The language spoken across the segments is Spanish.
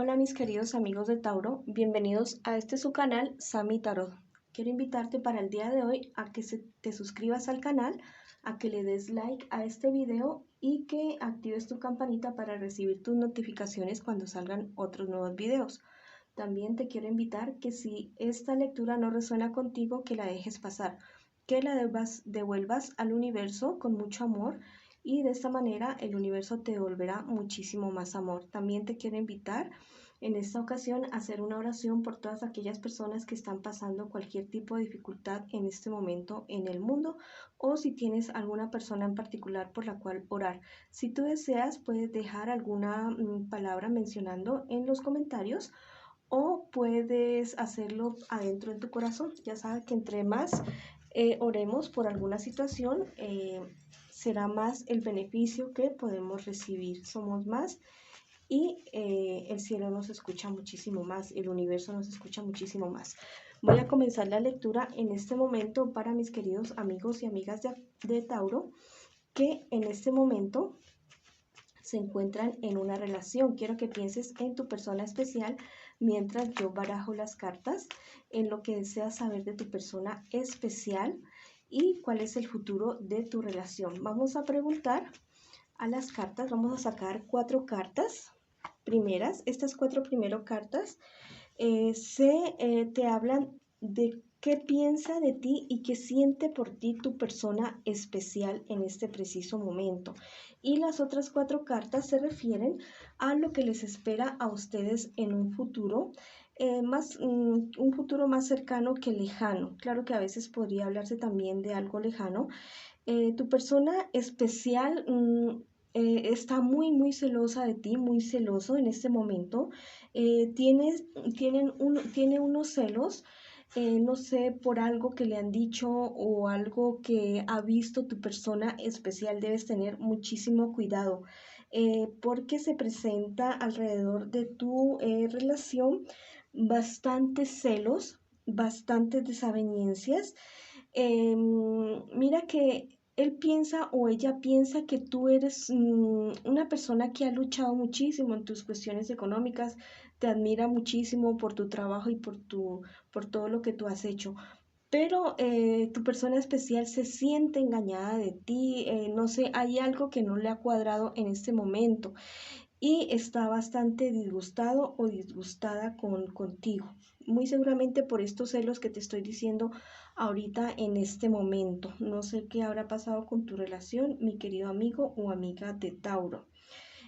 Hola mis queridos amigos de Tauro, bienvenidos a este su canal Sami Tarot. Quiero invitarte para el día de hoy a que te suscribas al canal, a que le des like a este video y que actives tu campanita para recibir tus notificaciones cuando salgan otros nuevos videos. También te quiero invitar que si esta lectura no resuena contigo, que la dejes pasar, que la devuelvas al universo con mucho amor y de esta manera el universo te devolverá muchísimo más amor. También te quiero invitar en esta ocasión a hacer una oración por todas aquellas personas que están pasando cualquier tipo de dificultad en este momento en el mundo, o si tienes alguna persona en particular por la cual orar. Si tú deseas, puedes dejar alguna palabra mencionando en los comentarios o puedes hacerlo adentro de tu corazón. Ya sabes que entre más oremos por alguna situación, será más el beneficio que podemos recibir. Somos más y el cielo nos escucha muchísimo más, el universo nos escucha muchísimo más. Voy a comenzar la lectura en este momento para mis queridos amigos y amigas de Tauro, que en este momento se encuentran en una relación. Quiero que pienses en tu persona especial mientras yo barajo las cartas, en lo que deseas saber de tu persona especial y cuál es el futuro de tu relación. Vamos a preguntar a las cartas, vamos a sacar 4 cartas primeras. Estas 4 primeras cartas te hablan de qué piensa de ti y qué siente por ti tu persona especial en este preciso momento. Y las otras 4 cartas se refieren a lo que les espera a ustedes en un futuro, un futuro más cercano que lejano. Claro que a veces podría hablarse también de algo lejano. Tu persona especial está muy celosa de ti, muy celoso en este momento. Tiene unos celos, no sé, por algo que le han dicho o algo que ha visto tu persona especial. Debes tener muchísimo cuidado porque se presenta alrededor de tu relación bastantes celos, bastantes desavenencias. Mira que él piensa o ella piensa que tú eres una persona que ha luchado muchísimo en tus cuestiones económicas, te admira muchísimo por tu trabajo y por todo lo que tú has hecho. Pero tu persona especial se siente engañada de ti, no sé, hay algo que no le ha cuadrado en este momento y está bastante disgustado o disgustada contigo. Muy seguramente por estos celos que te estoy diciendo ahorita en este momento. No sé qué habrá pasado con tu relación, mi querido amigo o amiga de Tauro.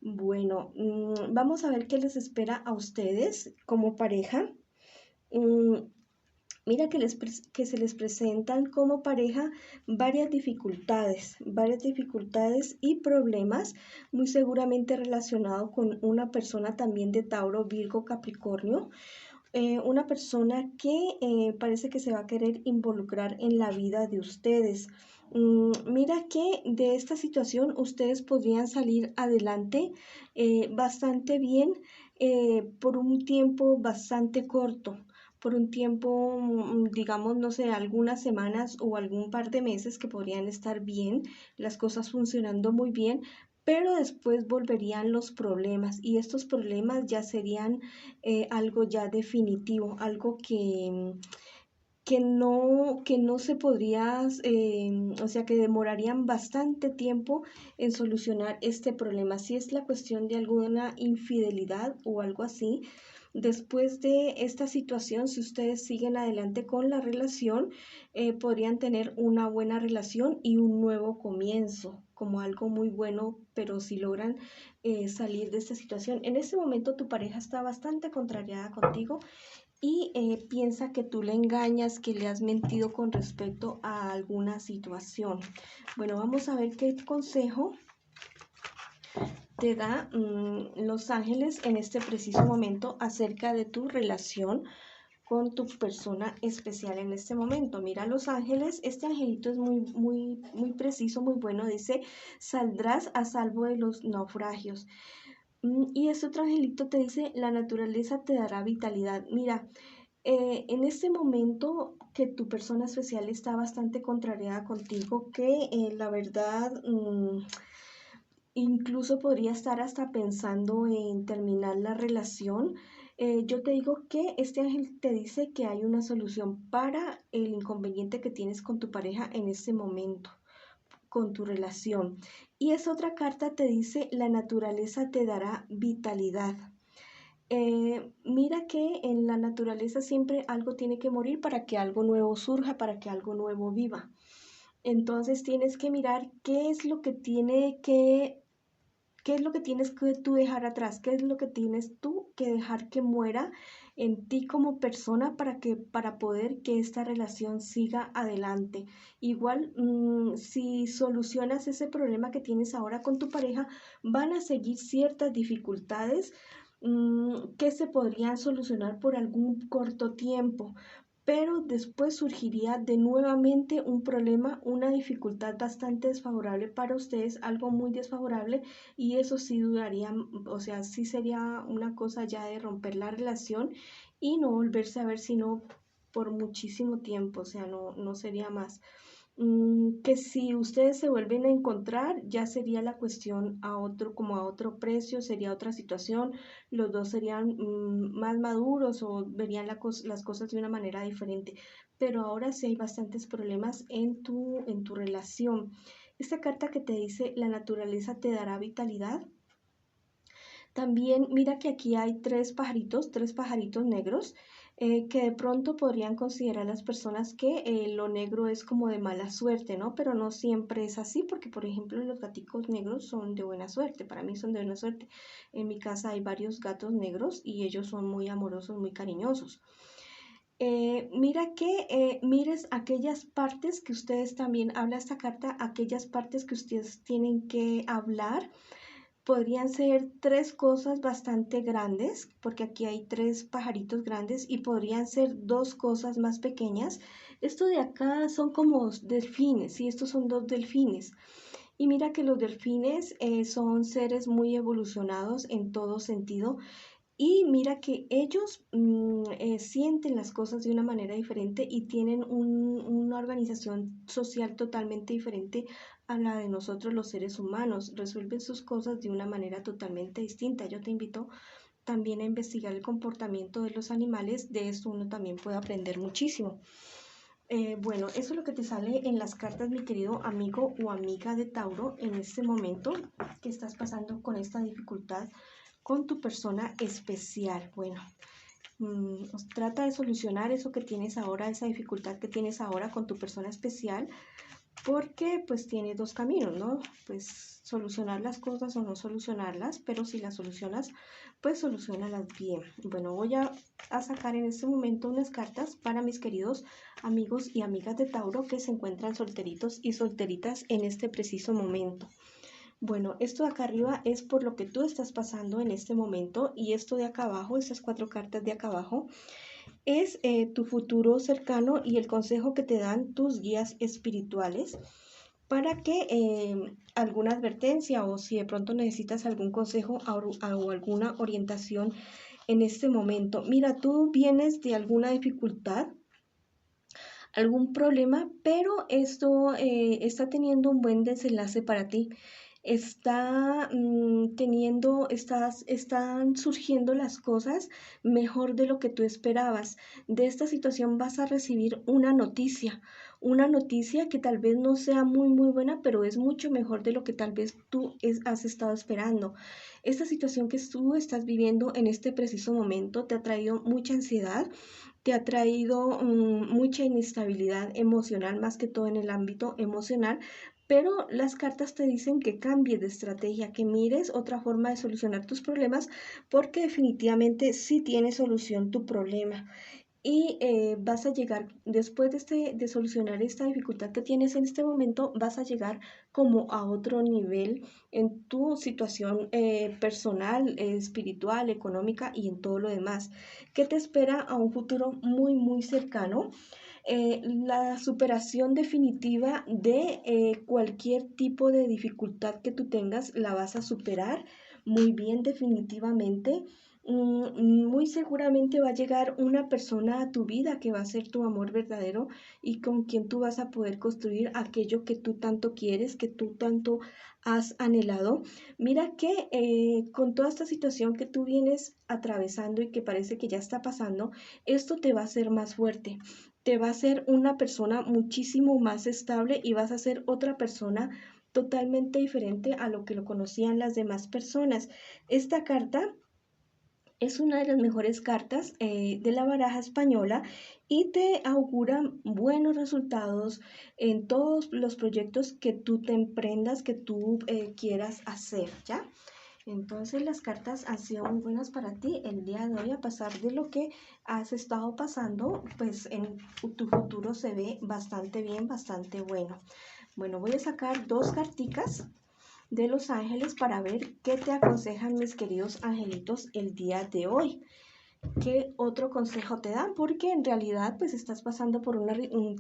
Bueno, vamos a ver qué les espera a ustedes como pareja. Mm, Mira que se les presentan como pareja varias dificultades y problemas, muy seguramente relacionado con una persona también de Tauro, Virgo, Capricornio, una persona que parece que se va a querer involucrar en la vida de ustedes. Mira que de esta situación ustedes podrían salir adelante bastante bien por un tiempo bastante corto, por un tiempo, digamos, no sé, algunas semanas o algún par de meses que podrían estar bien, las cosas funcionando muy bien, pero después volverían los problemas y estos problemas ya serían algo ya definitivo, algo que no se podría, o sea, que demorarían bastante tiempo en solucionar este problema. Si es la cuestión de alguna infidelidad o algo así, después de esta situación, si ustedes siguen adelante con la relación, podrían tener una buena relación y un nuevo comienzo como algo muy bueno, pero si logran salir de esta situación. En este momento tu pareja está bastante contrariada contigo y piensa que tú le engañas, que le has mentido con respecto a alguna situación. Bueno, vamos a ver qué consejo te da Los Ángeles en este preciso momento acerca de tu relación con tu persona especial en este momento. Mira, Los Ángeles, este angelito es muy preciso, muy bueno. Dice, saldrás a salvo de los naufragios. Y este otro angelito te dice, la naturaleza te dará vitalidad. Mira, en este momento que tu persona especial está bastante contrariada contigo, que la verdad incluso podría estar hasta pensando en terminar la relación. Yo te digo que este ángel te dice que hay una solución para el inconveniente que tienes con tu pareja en este momento, con tu relación. Y esa otra carta te dice, la naturaleza te dará vitalidad. Mira que en la naturaleza siempre algo tiene que morir para que algo nuevo surja, para que algo nuevo viva. Entonces tienes que mirar qué es lo que tienes que tú dejar atrás, qué es lo que tienes tú que dejar que muera en ti como persona para poder que esta relación siga adelante. Igual, si solucionas ese problema que tienes ahora con tu pareja, van a seguir ciertas dificultades que se podrían solucionar por algún corto tiempo, pero después surgiría de nuevamente un problema, una dificultad bastante desfavorable para ustedes, algo muy desfavorable, y eso sí duraría, o sea, sí sería una cosa ya de romper la relación y no volverse a ver sino por muchísimo tiempo, o sea, no sería más. Que si ustedes se vuelven a encontrar, ya sería la cuestión a otro, como a otro precio, sería otra situación, los dos serían más maduros o verían las cosas de una manera diferente. Pero ahora sí hay bastantes problemas en tu relación. Esta carta que te dice, la naturaleza te dará vitalidad. También mira que aquí hay tres pajaritos negros, que de pronto podrían considerar las personas que lo negro es como de mala suerte, ¿no? Pero no siempre es así, porque por ejemplo los gaticos negros son de buena suerte, para mí son de buena suerte. En mi casa hay varios gatos negros y ellos son muy amorosos, muy cariñosos. Mira que mires aquellas partes que ustedes también, habla esta carta, aquellas partes que ustedes tienen que hablar. Podrían ser tres cosas bastante grandes, porque aquí hay tres pajaritos grandes y podrían ser dos cosas más pequeñas. Esto de acá son como delfines, y estos son dos delfines. Y mira que los delfines son seres muy evolucionados en todo sentido. Y mira que ellos sienten las cosas de una manera diferente y tienen una organización social totalmente diferente a la de nosotros los seres humanos. Resuelven sus cosas de una manera totalmente distinta. Yo te invito también a investigar el comportamiento de los animales. De esto uno también puede aprender muchísimo. Bueno, eso es lo que te sale en las cartas, mi querido amigo o amiga de Tauro, en este momento que estás pasando con esta dificultad con tu persona especial. Bueno, trata de solucionar eso que tienes ahora, esa dificultad que tienes ahora con tu persona especial, porque pues tiene dos caminos, ¿no? Pues solucionar las cosas o no solucionarlas, pero si las solucionas, pues solucionalas bien. Bueno, voy a sacar en este momento unas cartas para mis queridos amigos y amigas de Tauro que se encuentran solteritos y solteritas en este preciso momento. Bueno, esto de acá arriba es por lo que tú estás pasando en este momento, y esto de acá abajo, estas cuatro cartas de acá abajo, es tu futuro cercano y el consejo que te dan tus guías espirituales para que alguna advertencia, o si de pronto necesitas algún consejo o alguna orientación en este momento. Mira, tú vienes de alguna dificultad, algún problema, pero esto está teniendo un buen desenlace para ti. Están surgiendo las cosas mejor de lo que tú esperabas. De esta situación vas a recibir una noticia que tal vez no sea muy, muy buena, pero es mucho mejor de lo que tal vez has estado esperando. Esta situación que tú estás viviendo en este preciso momento te ha traído mucha ansiedad, te ha traído mucha inestabilidad emocional, más que todo en el ámbito emocional, pero las cartas te dicen que cambies de estrategia, que mires otra forma de solucionar tus problemas, porque definitivamente sí tiene solución tu problema. Y vas a llegar, después de solucionar esta dificultad que tienes en este momento, vas a llegar como a otro nivel en tu situación personal, espiritual, económica y en todo lo demás, que te espera a un futuro muy, muy cercano. La superación definitiva de cualquier tipo de dificultad que tú tengas la vas a superar, muy bien, definitivamente. Muy seguramente va a llegar una persona a tu vida que va a ser tu amor verdadero y con quien tú vas a poder construir aquello que tú tanto quieres, que tú tanto has anhelado. Mira que con toda esta situación que tú vienes atravesando y que parece que ya está pasando, esto te va a hacer más fuerte, te va a hacer una persona muchísimo más estable y vas a ser otra persona totalmente diferente a lo que lo conocían las demás personas. Esta carta es una de las mejores cartas de la baraja española y te augura buenos resultados en todos los proyectos que tú te emprendas, que tú quieras hacer, ¿ya? Entonces las cartas han sido muy buenas para ti el día de hoy, a pesar de lo que has estado pasando, pues en tu futuro se ve bastante bien, bastante bueno. Bueno, voy a sacar dos carticas de los ángeles para ver qué te aconsejan mis queridos angelitos el día de hoy. ¿Qué otro consejo te dan? Porque en realidad pues estás pasando por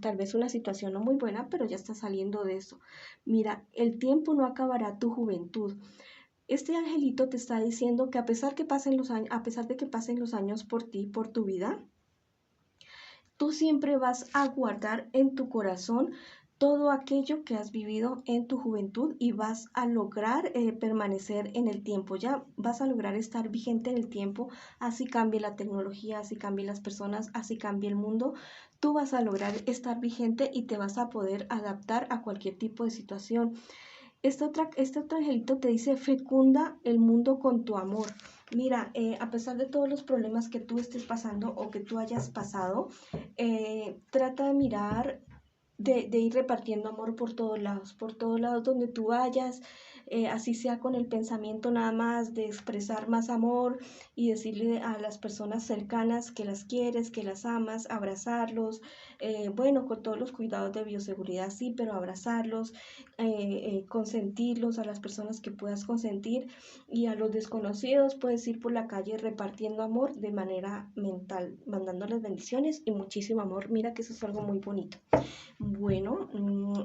tal vez una situación no muy buena, pero ya estás saliendo de eso. Mira, el tiempo no acabará tu juventud. Este angelito te está diciendo que a pesar que pasen los años, a pesar de que pasen los años por ti, por tu vida, tú siempre vas a guardar en tu corazón todo aquello que has vivido en tu juventud y vas a lograr permanecer en el tiempo, ya vas a lograr estar vigente en el tiempo, así cambie la tecnología, así cambien las personas, así cambie el mundo, tú vas a lograr estar vigente y te vas a poder adaptar a cualquier tipo de situación. Este otro angelito te dice, fecunda el mundo con tu amor. Mira, a pesar de todos los problemas que tú estés pasando o que tú hayas pasado, trata de mirar, de ir repartiendo amor por todos lados donde tú vayas, así sea con el pensamiento nada más, de expresar más amor y decirle a las personas cercanas que las quieres, que las amas, abrazarlos, bueno, con todos los cuidados de bioseguridad, sí, pero abrazarlos, consentirlos a las personas que puedas consentir y a los desconocidos puedes ir por la calle repartiendo amor de manera mental, mandándoles bendiciones y muchísimo amor. Mira que eso es algo muy bonito. Bueno,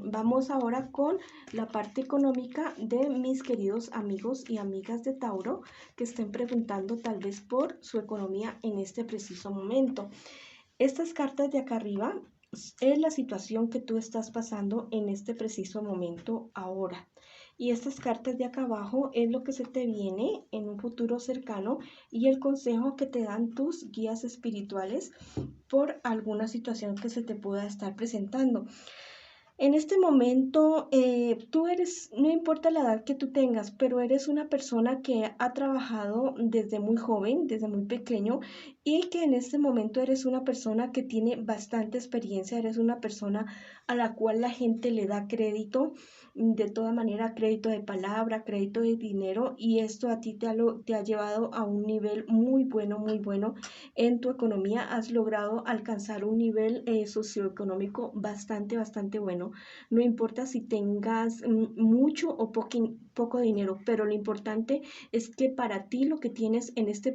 vamos ahora con la parte económica de mis queridos amigos y amigas de Tauro que estén preguntando tal vez por su economía en este preciso momento. Estas cartas de acá arriba es la situación que tú estás pasando en este preciso momento ahora. Y estas cartas de acá abajo es lo que se te viene en un futuro cercano y el consejo que te dan tus guías espirituales por alguna situación que se te pueda estar presentando. En este momento, tú eres, no importa la edad que tú tengas, pero eres una persona que ha trabajado desde muy joven, desde muy pequeño, y que en este momento eres una persona que tiene bastante experiencia, eres una persona a la cual la gente le da crédito, de toda manera, crédito de palabra, crédito de dinero, y esto a ti te ha llevado a un nivel muy bueno en tu economía. Has logrado alcanzar un nivel socioeconómico bastante bueno. No importa si tengas mucho o poco dinero, pero lo importante es que para ti lo que tienes en este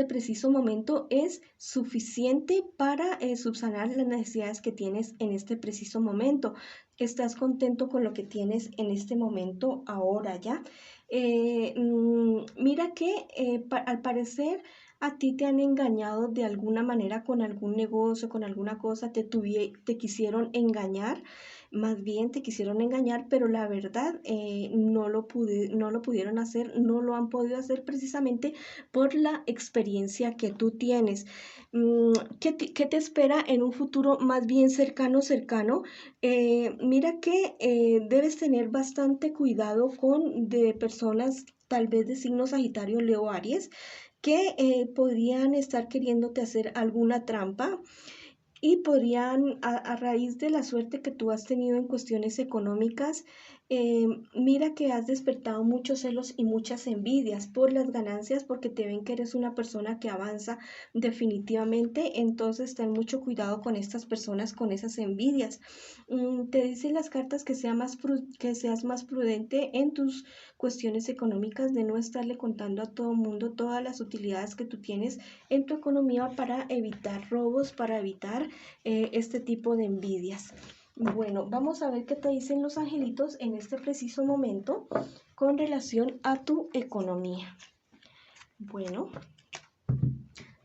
preciso momento es suficiente para subsanar las necesidades que tienes en este preciso momento. Estás contento con lo que tienes en este momento ahora, ¿ya? Mira que al parecer a ti te han engañado de alguna manera con algún negocio, con alguna cosa, te quisieron engañar, más bien te quisieron engañar, pero la verdad no lo pudieron hacer, no lo han podido hacer precisamente por la experiencia que tú tienes. ¿Qué te espera en un futuro más bien cercano? Mira que debes tener bastante cuidado con de personas tal vez de signo Sagitario, Leo, Aries, que podrían estar queriéndote hacer alguna trampa y podrían, a raíz de la suerte que tú has tenido en cuestiones económicas, mira que has despertado muchos celos y muchas envidias por las ganancias, porque te ven que eres una persona que avanza definitivamente, entonces ten mucho cuidado con estas personas, con esas envidias. Te dicen las cartas que que seas más prudente en tus cuestiones económicas, de no estarle contando a todo el mundo todas las utilidades que tú tienes en tu economía para evitar robos, para evitar este tipo de envidias. Bueno, vamos a ver qué te dicen los angelitos en este preciso momento con relación a tu economía. Bueno,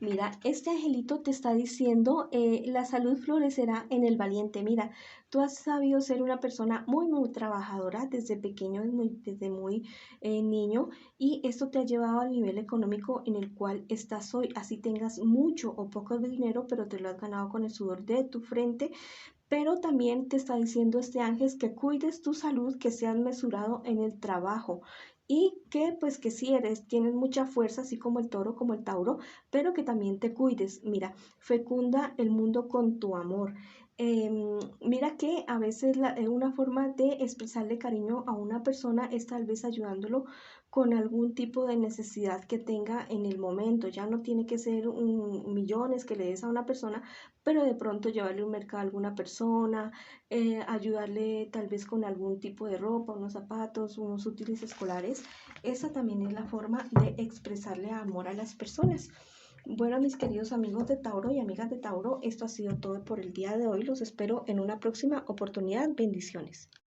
mira, este angelito te está diciendo, la salud florecerá en el valiente. Mira, tú has sabido ser una persona muy trabajadora desde pequeño, desde muy niño, y esto te ha llevado al nivel económico en el cual estás hoy. Así tengas mucho o poco dinero, pero te lo has ganado con el sudor de tu frente. Pero también te está diciendo este ángel que cuides tu salud, que seas mesurado en el trabajo y que pues que si tienes mucha fuerza, así como el toro, como el tauro, pero que también te cuides. Mira, fecunda el mundo con tu amor. Mira que a veces una forma de expresarle cariño a una persona es tal vez ayudándolo con algún tipo de necesidad que tenga en el momento. Ya no tiene que ser millones que le des a una persona, pero de pronto llevarle un mercado a alguna persona, ayudarle tal vez con algún tipo de ropa, unos zapatos, unos útiles escolares. Esa también es la forma de expresarle amor a las personas. Bueno, mis queridos amigos de Tauro y amigas de Tauro, esto ha sido todo por el día de hoy. Los espero en una próxima oportunidad. Bendiciones.